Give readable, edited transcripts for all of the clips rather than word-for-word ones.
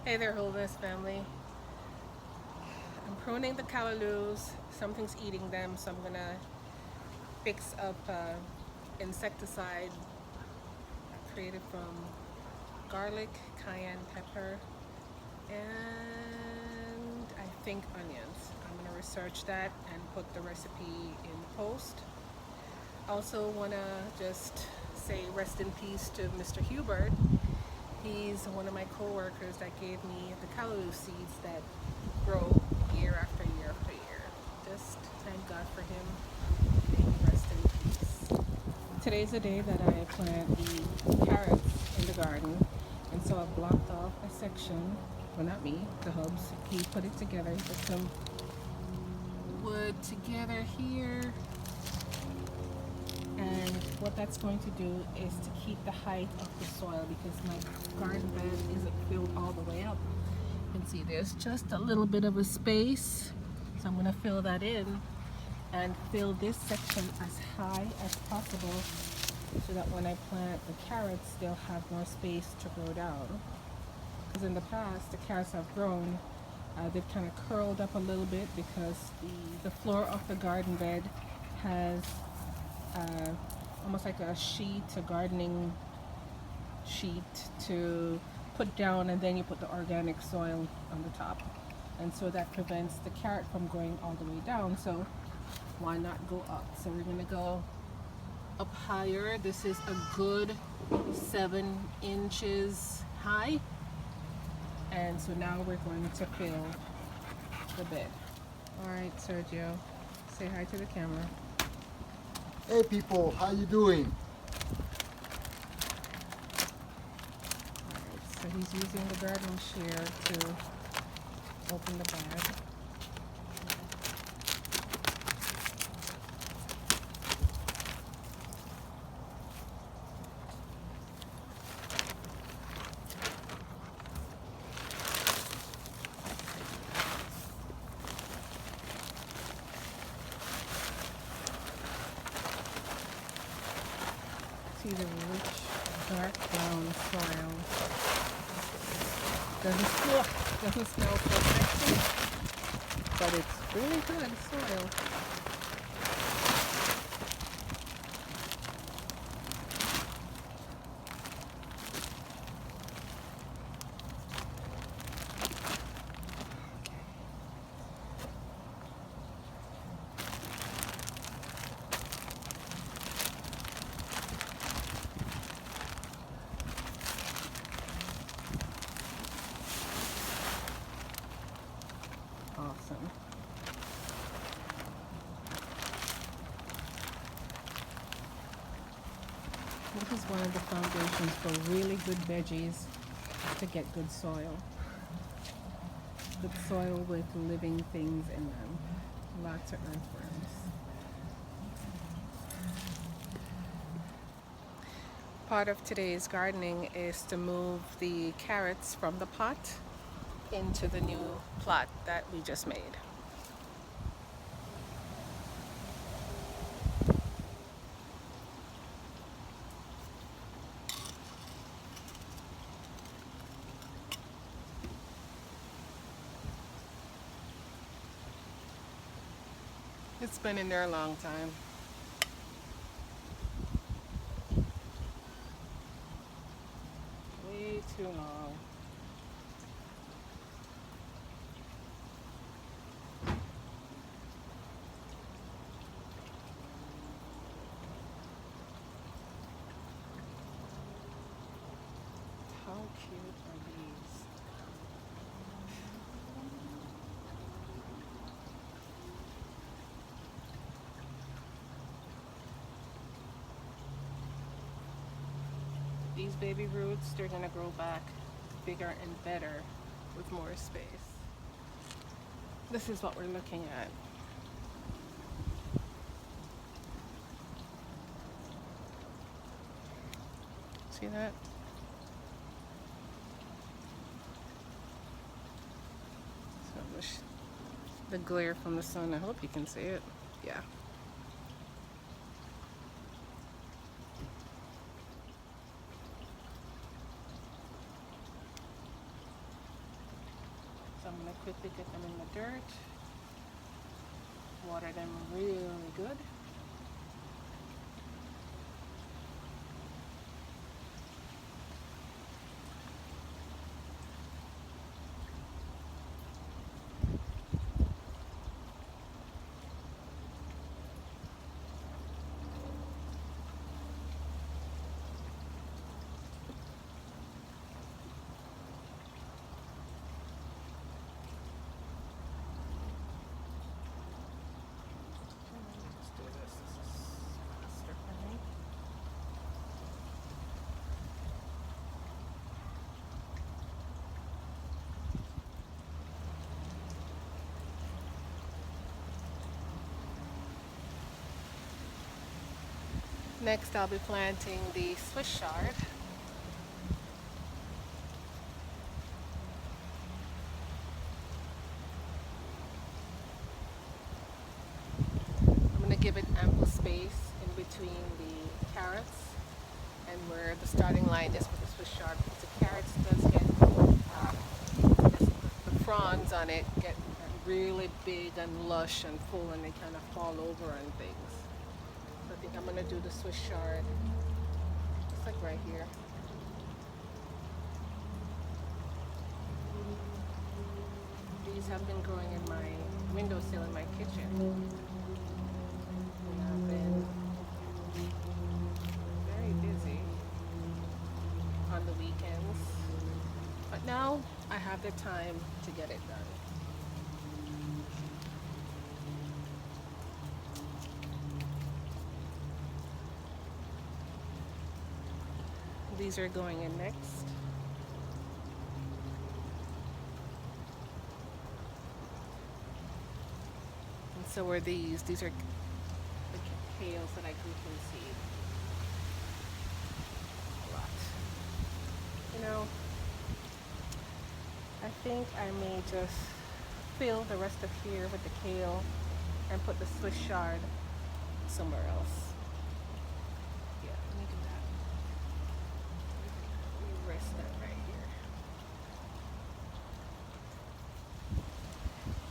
Hey there, Wholeness family. I'm pruning the callalus. Something's eating them, so I'm gonna fix up insecticide created from garlic, cayenne pepper, and I think onions. I'm gonna research that and put the recipe in post. Also wanna just say rest in peace to Mr. Hubert. He's one of my co-workers that gave me the callaloo seeds that grow year after year after year. Just thank God for him. May he rest in peace. Today's the day that I plant the carrots in the garden, and so I blocked off a section. Well, not me, the hubs. He put it together. He put some wood together here. And what that's going to do is to keep the height of the soil, because my garden bed isn't filled all the way up. You can see there's just a little bit of a space. So I'm going to fill that in and fill this section as high as possible so that when I plant the carrots, they'll have more space to grow down. Because in the past, the carrots have grown, they've kind of curled up a little bit because the floor of the garden bed has almost like a sheet, a gardening sheet to put down, and then you put the organic soil on the top, and so that prevents the carrot from going all the way down. So why not go up? So we're going to go up higher. This is a good 7 inches high, and so now we're going to fill the bed. All right, Sergio, say hi to the camera. Hey people, how you doing? Alright, so he's using the gardening shear to open the bag. See the rich dark brown soil. Doesn't smell so sexy, but it's really good soil. Awesome. This is one of the foundations for really good veggies, to get good soil. Good soil with living things in them. Lots of earthworms. Part of today's gardening is to move the carrots from the pot into the new plot that we just made. It's been in there a long time. Way too long. How cute are these? These baby roots, they're gonna grow back bigger and better with more space. This is what we're looking at. See that? So the glare from the sun, I hope you can see it. Yeah. I'm going to quickly get them in the dirt, water them really good. Next, I'll be planting the Swiss chard. I'm going to give it ample space in between the carrots and where the starting line is with the Swiss chard, because the carrots does get, the fronds on it get really big and lush and full, and they kind of fall over and things. I think I'm going to do the Swiss chard, just like right here. These have been growing in my windowsill in my kitchen. And I've been very busy on the weekends. But now I have the time to get it done. These are going in next. And so are these. These are the kales that I grew from seed. A lot. You know, I think I may just fill the rest of here with the kale and put the Swiss chard somewhere else. That right here.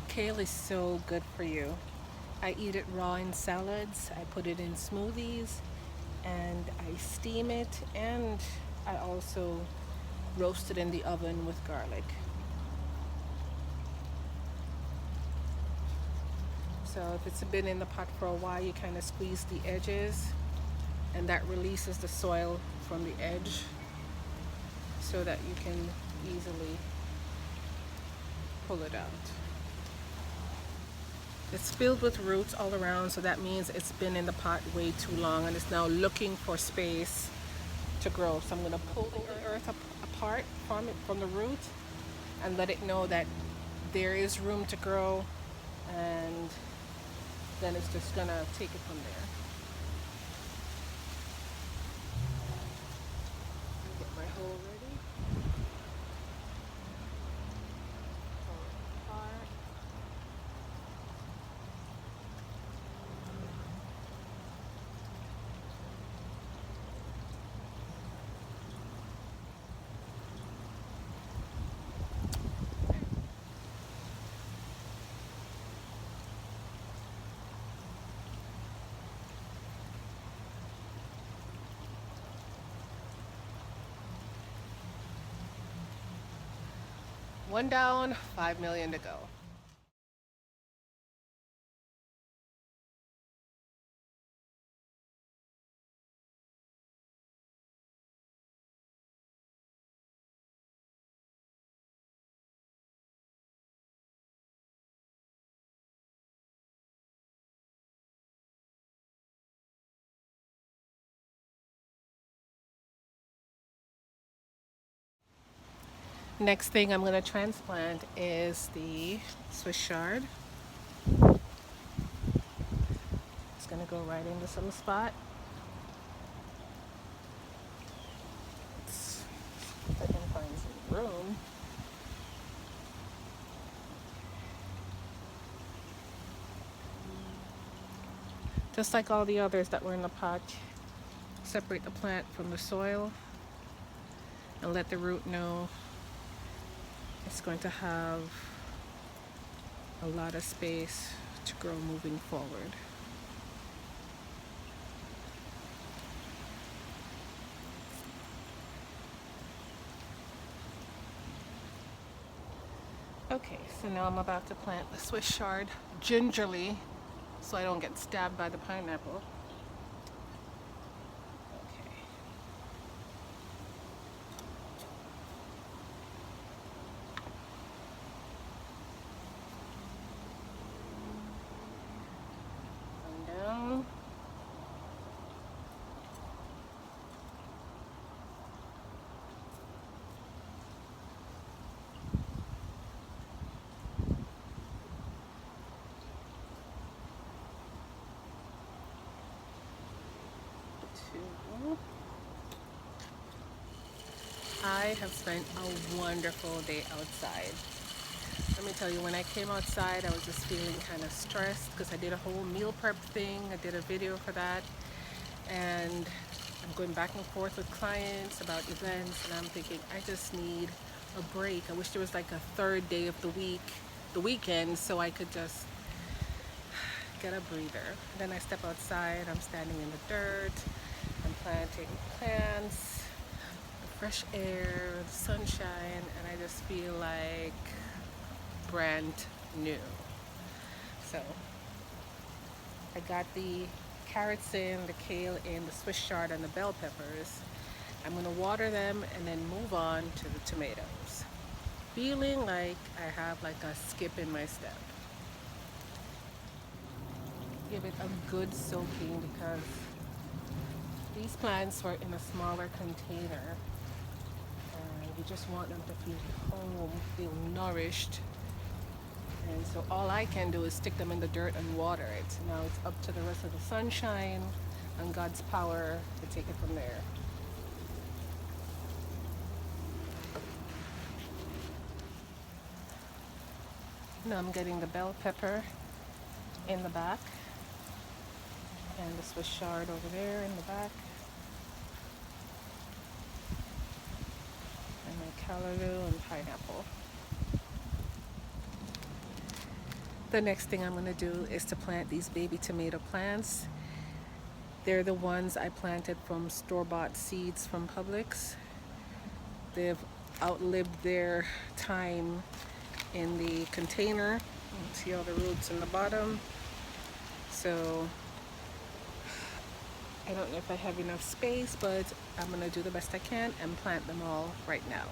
Kale is so good for you. I eat it raw in salads, I put it in smoothies, and I steam it, and I also roast it in the oven with garlic. So if it's been in the pot for a while, you kind of squeeze the edges, and that releases the soil from the edge, so that you can easily pull it out. It's filled with roots all around, so that means it's been in the pot way too long and it's now looking for space to grow. So I'm going to pull the earth apart from the root and let it know that there is room to grow, and then it's just going to take it from there. Get my hole ready. One down, 5 million to go. Next thing I'm going to transplant is the Swiss chard. It's going to go right in this little spot. If I can find some room. Just like all the others that were in the pot, separate the plant from the soil and let the root know it's going to have a lot of space to grow moving forward. Okay, so now I'm about to plant the Swiss chard gingerly so I don't get stabbed by the pineapple. Okay. Come down. I have spent a wonderful day outside. Let me tell you, when I came outside, I was just feeling kind of stressed because I did a whole meal prep thing. I did a video for that, and I'm going back and forth with clients about events, and I'm thinking I just need a break. I wish there was like a third day of the week, the weekend, so I could just get a breather. Then I step outside, I'm standing in the dirt, I'm planting plants, the fresh air, the sunshine, and I just feel like brand new. So I got the carrots in, the kale in, the Swiss chard, and the bell peppers. I'm gonna water them and then move on to the tomatoes. Feeling like I have like a skip in my step. Give it a good soaking because these plants were in a smaller container and you just want them to feel home, feel nourished. And so all I can do is stick them in the dirt and water it. Now it's up to the rest of the sunshine and God's power to take it from there. Now I'm getting the bell pepper in the back and the Swiss chard over there in the back. And my callaloo and pineapple. The next thing I'm going to do is to plant these baby tomato plants. They're the ones I planted from store-bought seeds from Publix. They've outlived their time in the container. See all the roots in the bottom. So I don't know if I have enough space, but I'm going to do the best I can and plant them all right now.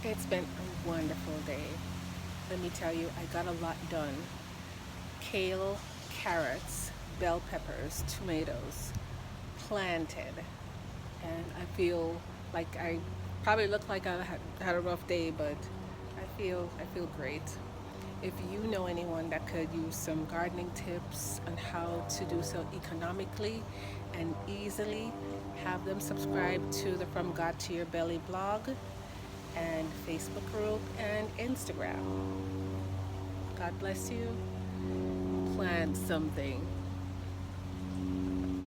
It's been a wonderful day. Let me tell you, I got a lot done. Kale, carrots, bell peppers, tomatoes, planted. And I feel like I probably look like I had a rough day, but I feel great. If you know anyone that could use some gardening tips on how to do so economically and easily, have them subscribe to the From God to Your Belly blog and Facebook group and Instagram. God bless you. Plant something.